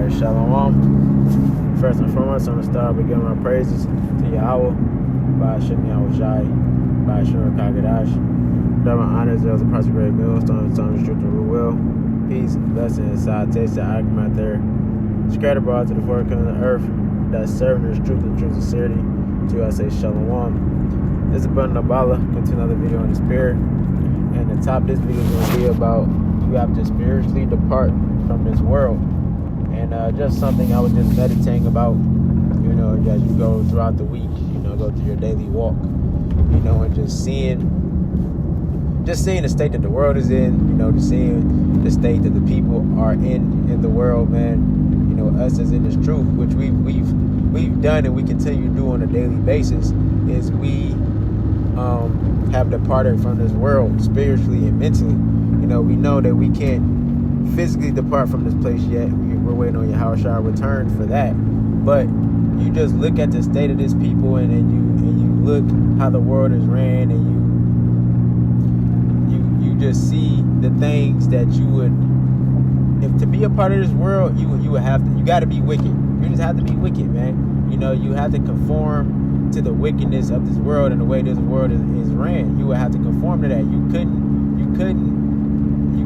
Alright, Shalom. First and foremost, I'm going to start by giving my praises to Yahweh, by Shem Yahushai, by Shur Kagadash. Double honors as a prosperous millstone, son of truth and rule will. Peace, blessing, and salutation, argument there. Scattered abroad to the four corners of the earth, that serving is truth and true sincerity. To I say Shalom. This is Abundant Abala. Continue another video on the spirit. And the top of this video is going to be about you have to spiritually depart from this world. And just something I was just meditating about, as you go throughout the week, go through your daily walk, and just seeing the state that the world is in, just seeing the state that the people are in the world, man. Us as in this truth, which we've done and we continue to do on a daily basis, is we have departed from this world spiritually and mentally. We know that we can't physically depart from this place yet. We're waiting on Yahushua return for that. But you just look at the state of this people, and you look how the world is ran, and you just see the things that you would, if to be a part of this world, you got to be wicked. You just have to be wicked, man. You have to conform to the wickedness of this world and the way this world is ran. You would have to conform to that. You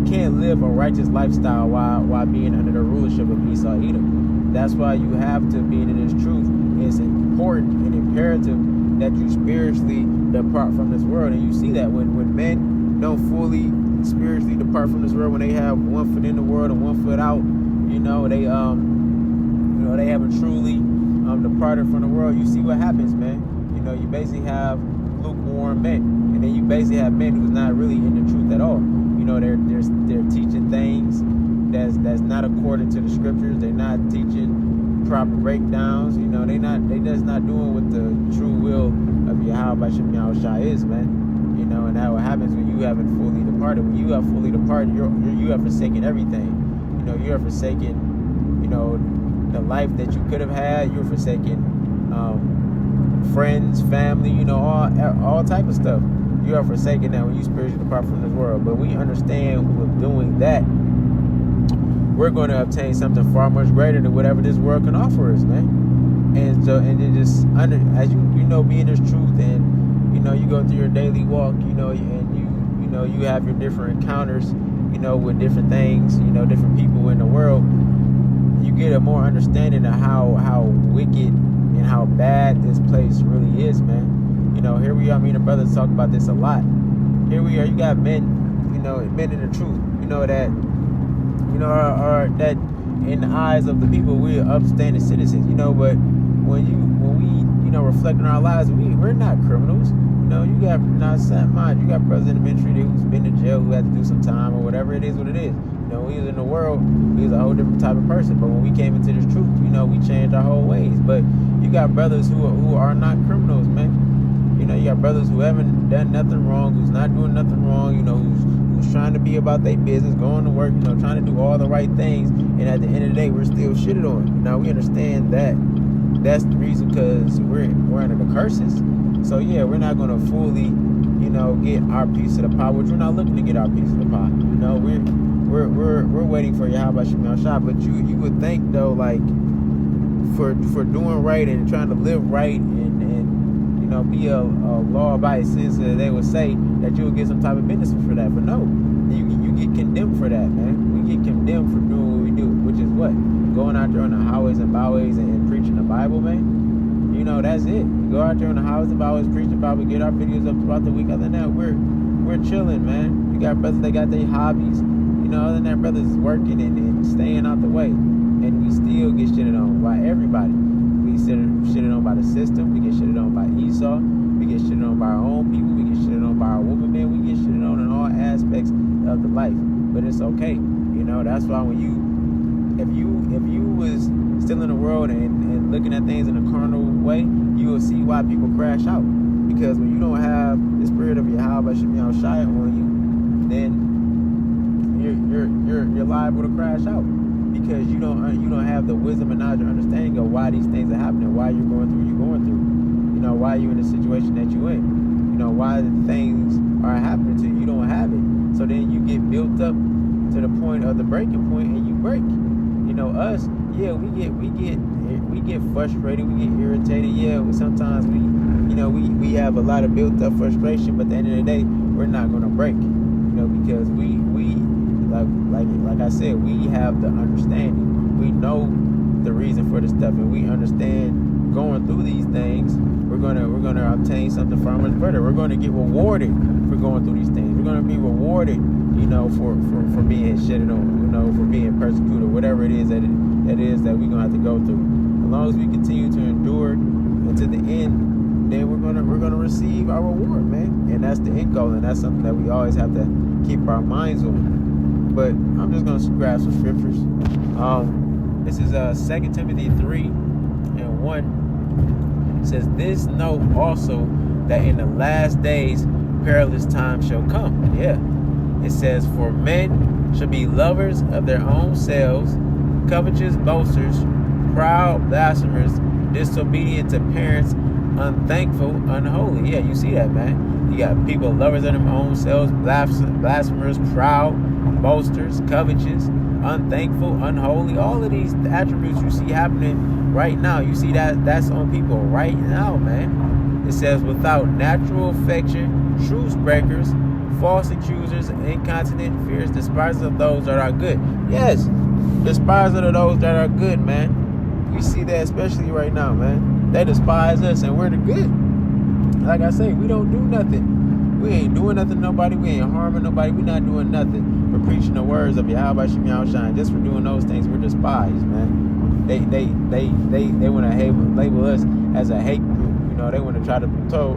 can't live a righteous lifestyle while being under the rulership of Esau Edom. That's why you have to be in this truth. It's important and imperative that you spiritually depart from this world. And you see that when men don't fully spiritually depart from this world, when they have one foot in the world and one foot out, they haven't truly departed from the world. You see what happens, man. You basically have lukewarm men, and then you basically have men who's not really in the truth at all. They're teaching things that's not according to the scriptures. They're not teaching proper breakdowns. They just not doing what the true will of Yahweh Shem Yahushai is, man. And that what happens when you haven't fully departed. When you have fully departed, you have forsaken everything. You have forsaken, the life that you could have had. You're forsaken friends, family, all type of stuff. You are forsaken that when you spiritually depart from this world. But we understand with doing that, we're going to obtain something far much greater than whatever this world can offer us, man. And so, and it just as you be in this truth, and you go through your daily walk, and you have your different encounters, with different things, different people in the world. You get a more understanding of how wicked and how bad this place really is, man. Here we are. Me and the brothers talk about this a lot. Here we are. You got men, men in the truth, that, are that in the eyes of the people, we're upstanding citizens, but when we, reflect on our lives, we're not criminals. You got you got brothers in the ministry who's been in jail, who had to do some time or whatever it is, what it is. We was in the world, we was a whole different type of person. But when we came into this truth, we changed our whole ways. But you got brothers who are not criminals, man. You got brothers who haven't done nothing wrong, who's not doing nothing wrong, who's trying to be about their business, going to work, trying to do all the right things. And at the end of the day, we're still shitted on. Now, we understand that that's the reason, because we're under the curses. So, yeah, we're not going to fully, get our piece of the pie, which we're not looking to get our piece of the pie. We're waiting for Yahweh Shem Yahushua. But you would think, though, like, for doing right and trying to live right and be a law-abiding citizen, they would say that you would get some type of benefit for that. But no, you get condemned for that, man. We get condemned for doing what we do, which is what? Going out there on the highways and byways and preaching the Bible, man. That's it. We go out there on the highways and byways, preach the Bible, get our videos up throughout the week. Other than that, we're chilling, man. You got brothers that got their hobbies. Other than that, brothers is working and staying out the way. And we still get shitted on by everybody. We get shitted on by the system. We get shitted on by Esau. We get shitted on by our own people. We get shitted on by our women, man. We get shitted on in all aspects of the life. But it's okay. That's why when if you was still in the world and looking at things in a carnal way, you will see why people crash out. Because when you don't have the spirit of Yahweh Shem Yahushai on you, then you're liable to crash out. Because you don't have the wisdom and knowledge or understanding of why these things are happening, why you're going through what you're going through. Why you're in the situation that you're in. Why the things are happening to you. You don't have it. So then you get built up to the point of the breaking point, and you break. Us, yeah, we get frustrated, we get irritated. Yeah, sometimes we have a lot of built up frustration, but at the end of the day, we're not gonna break. Because we like I said, we have the understanding. We know the reason for the stuff, and we understand going through these things. We're gonna obtain something far much better. We're gonna get rewarded for going through these things. We're gonna be rewarded, for being shitted on, for being persecuted, whatever it is that we're gonna have to go through. As long as we continue to endure until the end, then we're gonna receive our reward, man. And that's the end goal, and that's something that we always have to keep our minds on. But I'm just gonna grab some scriptures. This is 2 Timothy 3:1. It says, "This know also that in the last days perilous times shall come." Yeah. It says, "For men shall be lovers of their own selves, covetous, boasters, proud, blasphemers, disobedient to parents, unthankful, unholy." Yeah, you see that, man. You got people lovers of their own selves, blasphemers, proud, boasters, covetous, unthankful, unholy. All of these attributes you see happening right now. You see that's on people right now, man. It says, "Without natural affection, truce breakers, false accusers, incontinent, fierce, despisers of those that are good." Yes, despisers of those that are good, man. You see that especially right now, man. They despise us, and we're the good. Like I say, we don't do nothing. We ain't doing nothing to nobody. We ain't harming nobody. We not doing nothing for preaching the words of Yahweh Shem Yahushua. Just for doing those things, we're despised, man. They want to label us as a hate group. They want to try to throw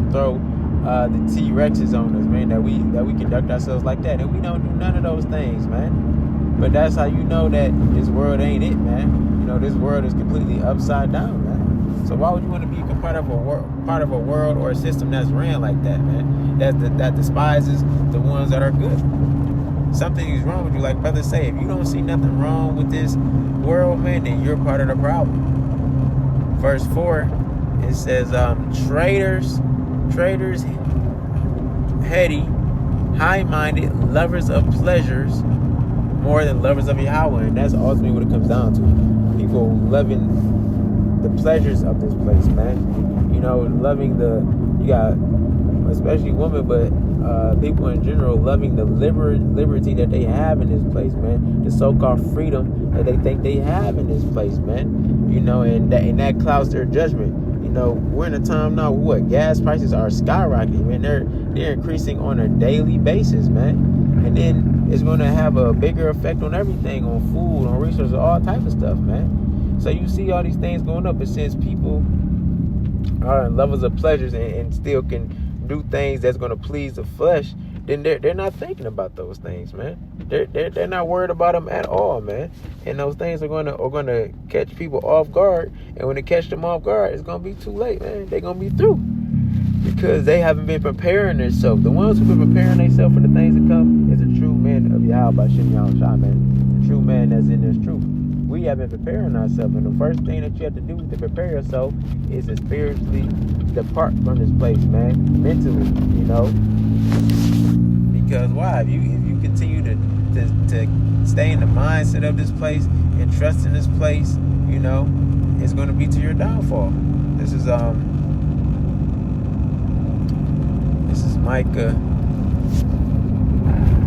the T-Rexes on us, man. That we conduct ourselves like that, and we don't do none of those things, man. But that's how you know that this world ain't it, man. This world is completely upside down, man. So why would you want to be a part of a world or a system that's ran like that, man? That despises the ones that are good. Something is wrong with you. Like brothers say, if you don't see nothing wrong with this world, man, then you're part of the problem. Verse 4, it says, traitors, heady, high-minded, lovers of pleasures more than lovers of Yahweh. And that's ultimately what it comes down to. People loving the pleasures of this place, man. Loving you got especially women, but people in general loving the liberty that they have in this place, man. The so-called freedom that they think they have in this place, man. And that clouds their judgment. We're in a time now where gas prices are skyrocketing, man. They're increasing on a daily basis, man. And then it's going to have a bigger effect on everything, on food, on resources, all type of stuff, man. So you see all these things going up, and since people are lovers of pleasures and still can do things that's going to please the flesh, then they're not thinking about those things, man. They're not worried about them at all, man. And those things are going to catch people off guard, and when they catch them off guard, it's going to be too late, man. They're going to be through because they haven't been preparing themselves. The ones who've been preparing themselves for the things to come is a true man of Yahweh Shem Yahushua, man. The true man that's in this truth. We have been preparing ourselves, and the first thing that you have to do to prepare yourself is to spiritually depart from this place, man, mentally, because why? If you continue to stay in the mindset of this place and trust in this place, it's going to be to your downfall. This is Micah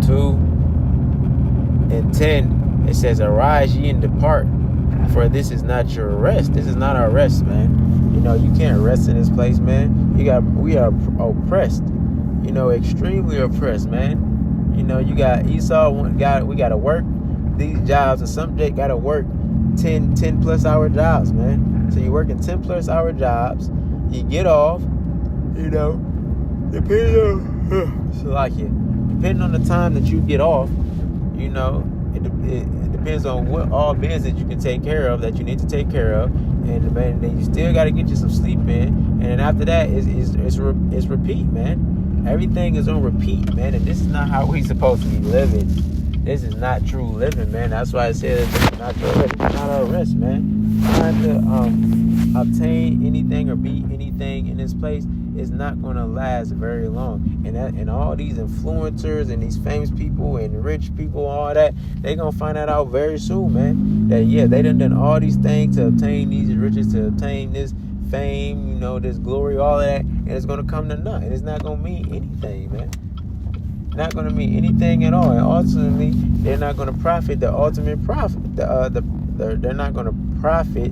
2:10. It says, "Arise ye and depart, for this is not your rest." This is not our rest, man. You can't rest in this place, man. We are oppressed, extremely oppressed, man. You got Esau, we got to work these jobs, and some got to work 10 plus hour jobs, man. So you're working 10 plus hour jobs, you get off, depending on the time that you get off, it depends on what all business you can take care of that you need to take care of, and man, then you still got to get you some sleep in, and then after that it's repeat, man. Everything is on repeat, man, and this is not how we supposed to be living. This is not true living, man. That's why I said this is not your rest. It's not our rest, man. Trying to obtain anything or be anything in this place it's not going to last very long. And all these influencers and these famous people and rich people, all that, they going to find that out very soon, man. That, yeah, they done all these things to obtain these riches, to obtain this fame, this glory, all of that. And it's going to come to naught. And it's not going to mean anything, man. Not going to mean anything at all. And ultimately, they're not going to profit the ultimate profit. They're not going to profit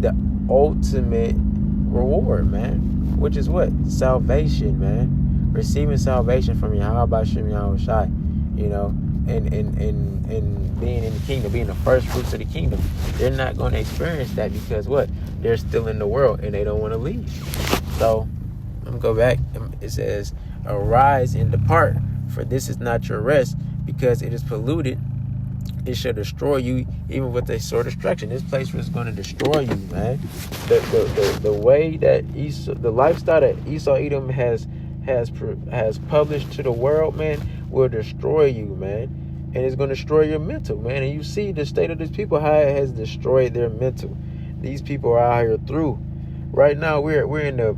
the ultimate reward, man, which is what? Salvation, man. Receiving salvation from Yahweh Shem Yahushai, and being in the kingdom, being the first fruits of the kingdom. They're not going to experience that because what? They're still in the world and they don't want to leave. So I'm going to go back. It says, arise and depart, for this is not your rest, because it is polluted. It shall destroy you, even with a sword destruction. This place was going to destroy you, man. The way that the lifestyle that Esau Edom has published to the world, man, will destroy you, man. And it's going to destroy your mental, man. And you see the state of these people, how it has destroyed their mental. These people are out here through. Right now, we're in the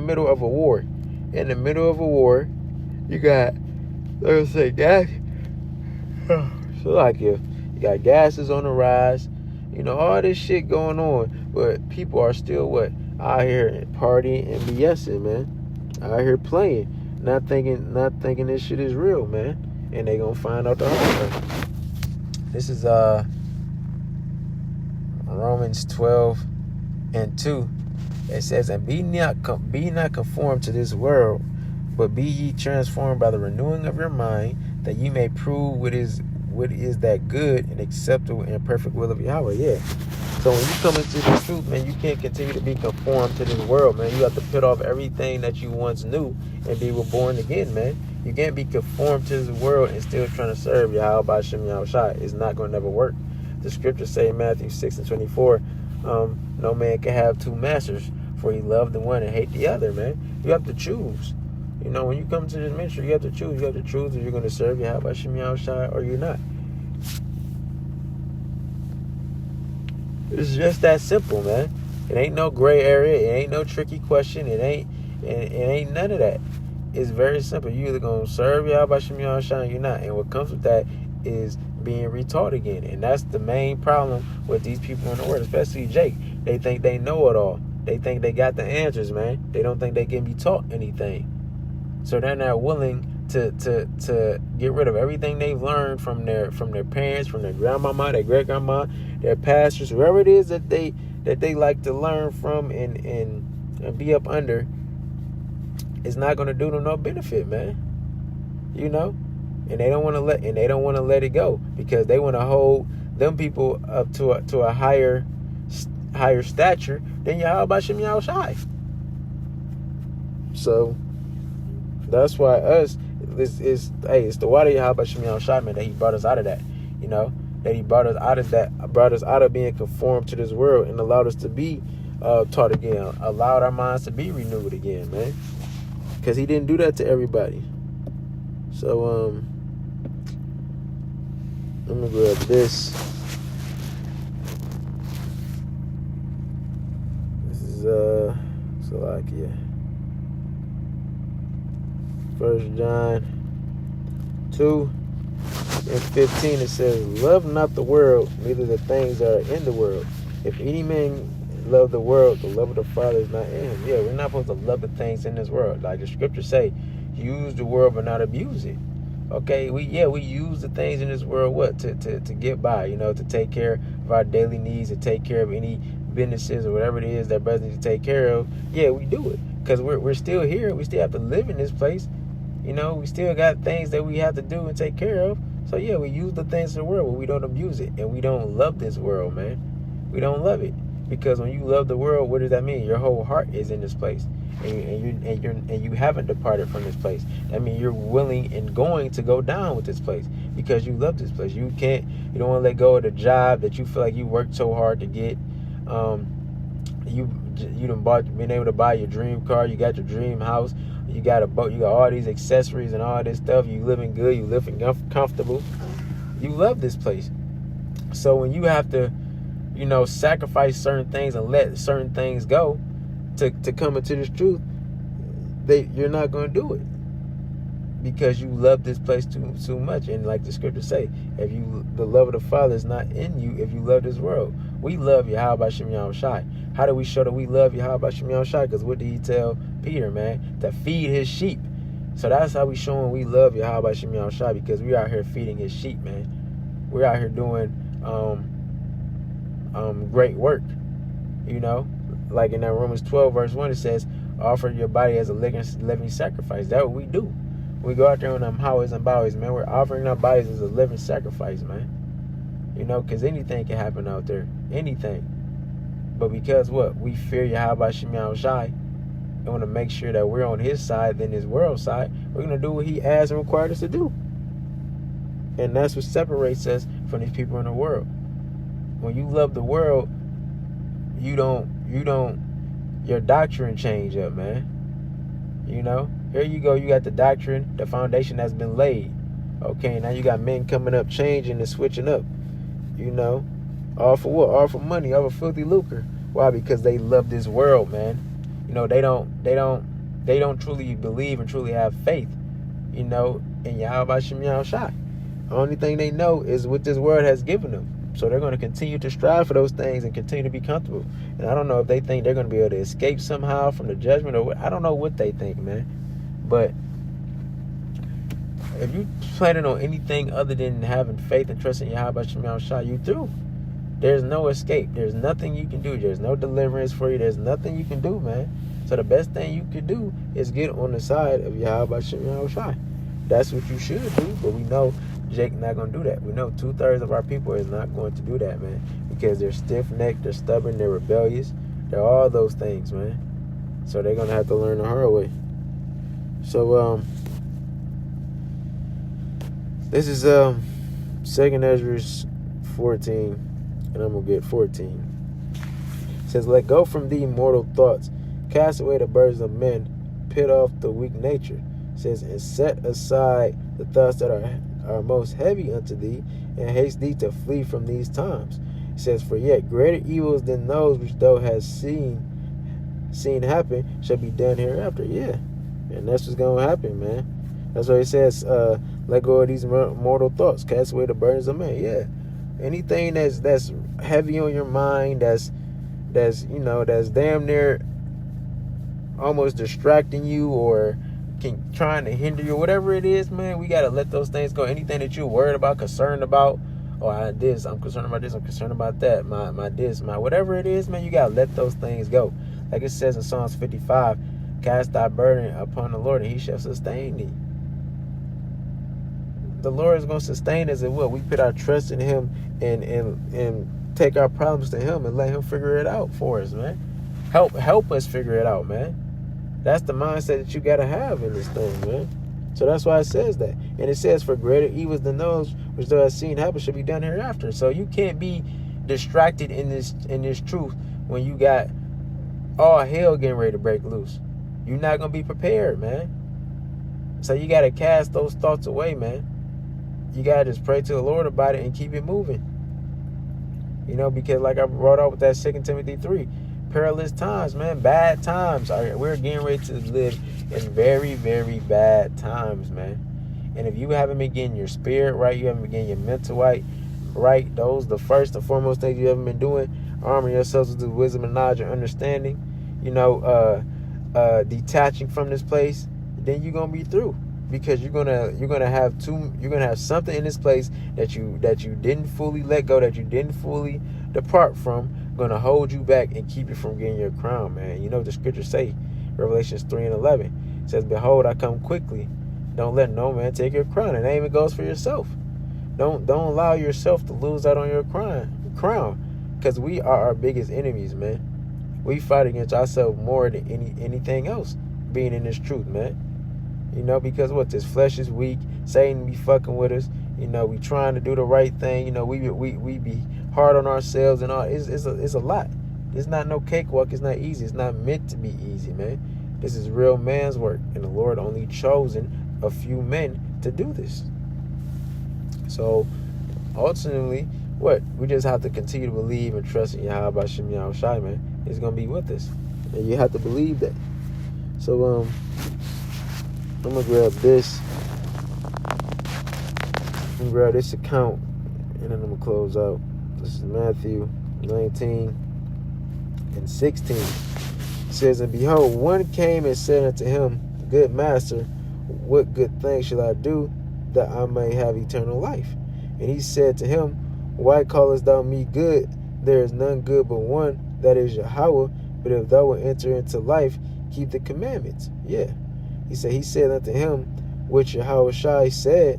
middle of a war. In the middle of a war, you got, let's say, gas. So like you got gases on the rise, all this shit going on, but people are still what? Out here partying and BSing, man. Out here playing, not thinking this shit is real, man. And they gonna find out the hard way. This is Romans 12:2. It says, and be not conformed to this world, but be ye transformed by the renewing of your mind, that you may prove what is that good and acceptable and perfect will of Yahweh. Yeah. So when you come into the truth, man, you can't continue to be conformed to this world, man. You have to put off everything that you once knew and be reborn again, man. You can't be conformed to this world and still trying to serve Yahweh by Shem Yahushai. It's not going to never work. The scriptures say in Matthew 6:24, no man can have two masters, for he loved the one and hate the other, man. You have to choose. When you come to this ministry, you have to choose. You have to choose if you're going to serve Yahweh Shem Yahushai or you're not. It's just that simple, man. It ain't no gray area. It ain't no tricky question. It ain't none of that. It's very simple. You either going to serve Yahweh Shem Yahushai or you're not. And what comes with that is being retaught again. And that's the main problem with these people in the world, especially Jake. They think they know it all. They think they got the answers, man. They don't think they can be taught anything. So they're not willing to get rid of everything they've learned from their parents, from their grandmama, their great grandma, their pastors, whoever it is that they like to learn from and be up under. It's not going to do them no benefit, man. And they don't want to let it go, because they want to hold them people up to a higher stature than Yahweh Shem Yahushai. So that's why it's the water Yahweh Shem Yahushai, man, that he brought us out of that. That he brought us out of being conformed to this world and allowed us to be taught again, allowed our minds to be renewed again, man. Because he didn't do that to everybody. So let me grab this. This is Salakia. 1 John 2:15, it says, love not the world, neither the things that are in the world. If any man love the world, the love of the Father is not in him. Yeah, we're not supposed to love the things in this world. Like the scriptures say, use the world but not abuse it. Okay, we use the things in this world to get by, to take care of our daily needs, to take care of any businesses or whatever it is that brothers need to take care of. Yeah, we do it because we're still here. We still have to live in this place. We still got things that we have to do and take care of. So yeah, we use the things in the world, but we don't abuse it, and we don't love this world, man. We don't love it, because when you love the world, what does that mean? Your whole heart is in this place, and you haven't departed from this place. That means you're willing and going to go down with this place because you love this place. You don't want to let go of the job that you feel like you worked so hard to get. You been able to buy your dream car. You got your dream house. You got a boat. You got all these accessories and all this stuff. You living good. You living comfortable. You love this place. So when you have to, sacrifice certain things and let certain things go, to come into this truth, you're not going to do it because you love this place too much. And like the scriptures say, if the love of the Father is not in you, if you love this world. We love Yahweh Shem Yahushai. How do we show that we love Yahweh Shem Yahushai? Because what did he tell Peter, man? To feed his sheep. So that's how we showing we love Yahweh Shem Yahushai, because we out here feeding his sheep, man. We're out here doing great work. You know, like in that Romans 12 verse 1, it says, offer your body as a living sacrifice. That's what we do. We go out there on them highways and byways, man. We're offering our bodies as a living sacrifice, man. You know, because anything can happen out there. Anything. But because what? We fear Yahweh Shem Yahushai and want to make sure that we're on his side than his world side, we're going to do what he asks and requires us to do. And that's what separates us from these people in the world. When you love the world, your doctrine change up, man. You know, here you go, you got the doctrine, the foundation that's been laid. Okay, now you got men coming up, changing and switching up. You know, all for what? All for money, all for filthy lucre. Why? Because they love this world, man. You know, they don't truly believe and truly have faith, you know, in Yahweh Shem Yahushai. The only thing they know is what this world has given them. So they're going to continue to strive for those things and continue to be comfortable. And I don't know if they think they're going to be able to escape somehow from the judgment, or what. I don't know what they think, man. But if you planning on anything other than having faith and trust in Yahweh Shem Yahushai, you through. There's no escape. There's nothing you can do. There's no deliverance for you. There's nothing you can do, man. So the best thing you could do is get on the side of Yahweh Shem Yahushai. That's what you should do. But we know Jake not going to do that. We know 2/3 of our people is not going to do that, man. Because they're stiff-necked, they're stubborn, they're rebellious. They're all those things, man. So they're going to have to learn the hard way. So, this is 2nd Ezra 14, and I'm going to get 14. It says, let go from thee mortal thoughts, cast away the burdens of men, pit off the weak nature. It says, and set aside the thoughts that are most heavy unto thee, and haste thee to flee from these times. It says, for yet greater evils than those which thou hast seen happen shall be done hereafter. Yeah, and that's what's going to happen, man. That's what it says, let go of these mortal thoughts, cast away the burdens of men. Yeah, anything that's heavy on your mind, that's damn near almost distracting you or trying to hinder you, whatever it is, man, we got to let those things go. Anything that you're worried about, concerned about, I'm concerned about this, I'm concerned about that, my whatever it is, man, you got to let those things go. Like it says in Psalms 55, cast thy burden upon the Lord and he shall sustain thee. The Lord is going to sustain us if we put our trust in him and take our problems to him and let him figure it out for us, man. Help us figure it out, man. That's the mindset that you got to have in this thing, man. So that's why it says that. And it says, for greater evils than those which thou hast seen happen shall be done hereafter. So you can't be distracted in this truth when you got all hell getting ready to break loose. You're not going to be prepared, man. So you got to cast those thoughts away, man. You got to just pray to the Lord about it and keep it moving. You know, because like I brought up with that 2 Timothy 3, perilous times, man, bad times. We're getting ready to live in very, very bad times, man. And if you haven't been getting your spirit right, you haven't been getting your mental right, those the first and foremost things you haven't been doing, arming yourselves with the wisdom and knowledge and understanding, you know, detaching from this place, then you're gonna be through. Because you're gonna have something in this place that you didn't fully let go, that you didn't fully depart from, gonna hold you back and keep you from getting your crown, man. You know what the scriptures say, Revelations 3:11 says, behold, I come quickly. Don't let no man take your crown. And that even goes for yourself. Don't allow yourself to lose out on your crown. Because we are our biggest enemies, man. We fight against ourselves more than anything else, being in this truth, man. You know, because this flesh is weak. Satan be fucking with us. You know, we trying to do the right thing. You know, we be hard on ourselves and all. It's a lot. It's not no cakewalk. It's not easy. It's not meant to be easy, man. This is real man's work, and the Lord only chosen a few men to do this. So ultimately, we just have to continue to believe and trust in Yahweh Shem Yahushai, man. It's gonna be with us. And you have to believe that. So I'm gonna grab this. I'm gonna grab this account, and then I'm gonna close out. This is Matthew 19:16. It says, "And behold, one came and said unto him, Good master, what good thing shall I do that I may have eternal life? And he said to him, Why callest thou me good? There is none good but one, that is Yahweh. But if thou wilt enter into life, keep the commandments." Yeah. He said unto him, which Yahweh said,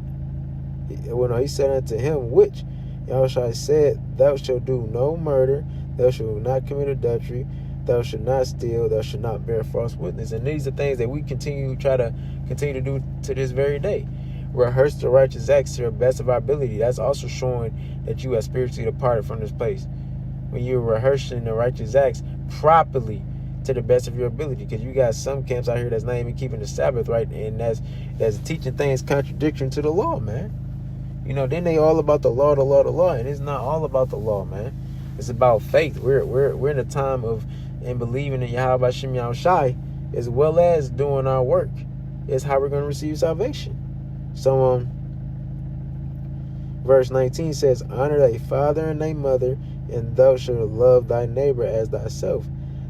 he said unto him, which Yahweh said, Thou shalt do no murder, thou shalt not commit adultery, thou shalt not steal, thou shalt not bear false witness. And these are things that we try to continue to do to this very day. Rehearse the righteous acts to the best of our ability. That's also showing that you are spiritually departed from this place. When you're rehearsing the righteous acts properly to the best of your ability, because you got some camps out here that's not even keeping the Sabbath right, and that's teaching things contradiction to the law, man. You know, then they all about the law, and it's not all about the law, man. It's about faith. We're in a time of and believing in Yahweh Hashem Yahushai, as well as doing our work, is how we're going to receive salvation. So verse 19 says, "Honor thy father and thy mother, and thou shalt love thy neighbor as thyself."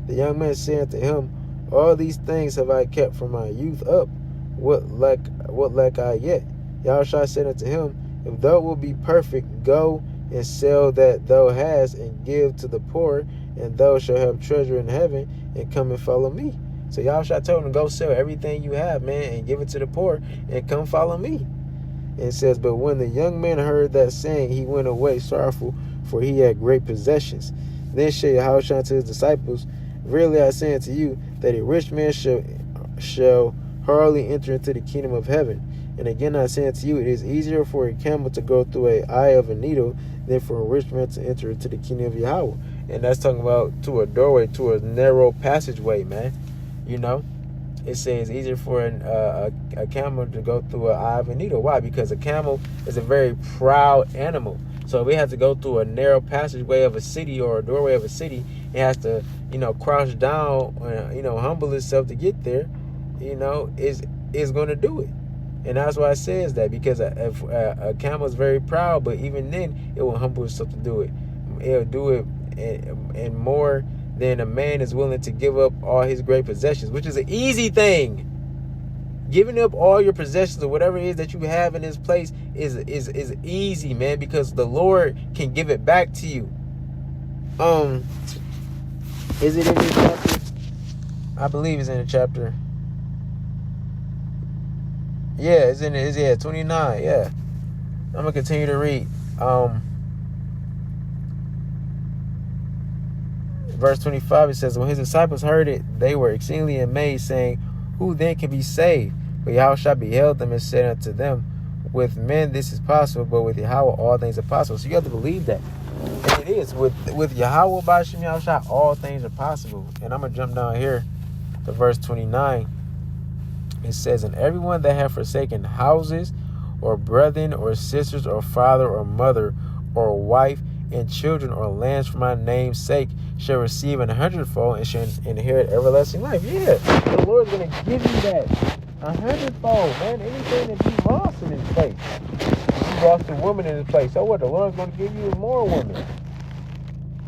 The young man said unto him, "All these things have I kept from my youth up. What lack I yet?" Yahushua said unto him, "If thou wilt be perfect, go and sell that thou hast, and give to the poor, and thou shalt have treasure in heaven, and come and follow me." So Yahushua told him to go sell everything you have, man, and give it to the poor, and come follow me. And it says, "But when the young man heard that saying, he went away sorrowful, for he had great possessions. Then said Yahushua unto his disciples, Verily I say unto you, that a rich man shall hardly enter into the kingdom of heaven. And again I say unto you, it is easier for a camel to go through an eye of a needle than for a rich man to enter into the kingdom of Yahweh." And that's talking about to a doorway, to a narrow passageway, man. You know, it says easier for a camel to go through an eye of a needle. Why? Because a camel is a very proud animal. So if it has to go through a narrow passageway of a city or a doorway of a city, it has to, crouch down, humble itself to get there, is going to do it. And that's why it says that, because a camel is very proud, but even then, it will humble itself to do it. It'll do it and more than a man is willing to give up all his great possessions, which is an easy thing. Giving up all your possessions or whatever it is that you have in this place is easy, man, because the Lord can give it back to you. Is it in this chapter? I believe it's in the chapter. Yeah, it's in it. It's 29. Yeah, I'm gonna continue to read. Verse 25, it says, "When his disciples heard it, they were exceedingly amazed, saying, Who then can be saved? But Yahushua beheld them and said unto them, With men this is possible, but with Yahweh all things are possible." So you have to believe that. And it is. With Yahweh B'Hashem Yahushua, all things are possible. And I'm going to jump down here to verse 29. It says, "And everyone that hath forsaken houses, or brethren, or sisters, or father, or mother, or wife, and children, or lands for my name's sake, shall receive 100-fold, and shall inherit everlasting life." Yeah, the Lord's going to give you that 100-fold, man. Anything that you lost in this place. You lost a woman in this place. So what? The Lord's going to give you more women.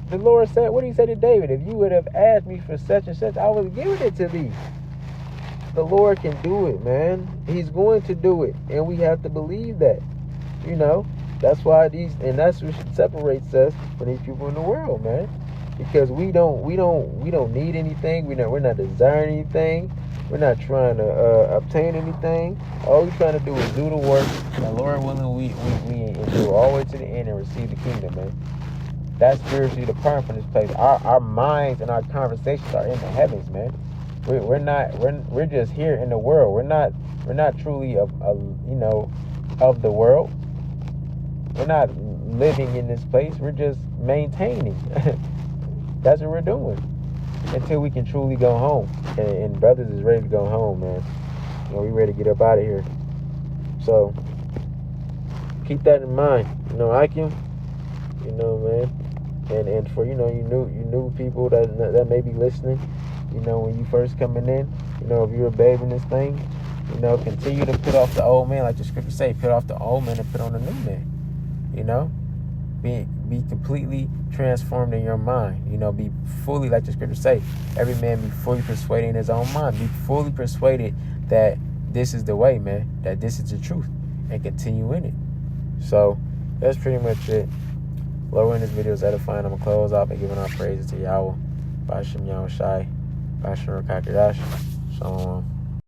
The Lord said, what did he say to David? "If you would have asked me for such and such, I would have given it to thee." The Lord can do it, man. He's going to do it. And we have to believe that. That's why that's what separates us from these people in the world, man. Because we don't need anything. We're not desiring anything. We're not trying to obtain anything. All we're trying to do is do the work. And Lord willing, we endure all the way to the end and receive the kingdom, man. That's spiritually depart from this place. Our minds and our conversations are in the heavens, man. We're just here in the world. We're not truly of the world. We're not living in this place. We're just maintaining. That's what we're doing until we can truly go home. And brothers is ready to go home, man. We ready to get up out of here. So keep that in mind. I can, man. And for you new people that may be listening. You know, when you first coming in, you know, if you're a babe in this thing, you know, continue to put off the old man, like the scripture say, put off the old man and put on the new man. You know, be completely transformed in your mind. You know, be fully, like the scripture say, every man be fully persuaded in his own mind. Be fully persuaded that this is the way, man, that this is the truth, and continue in it. So that's pretty much it. Lord, when this video is edifying, I'm going to close out by giving our praises to Yahweh, Bashem Yahweh Shai, Bashem Rakakadash. Shalom.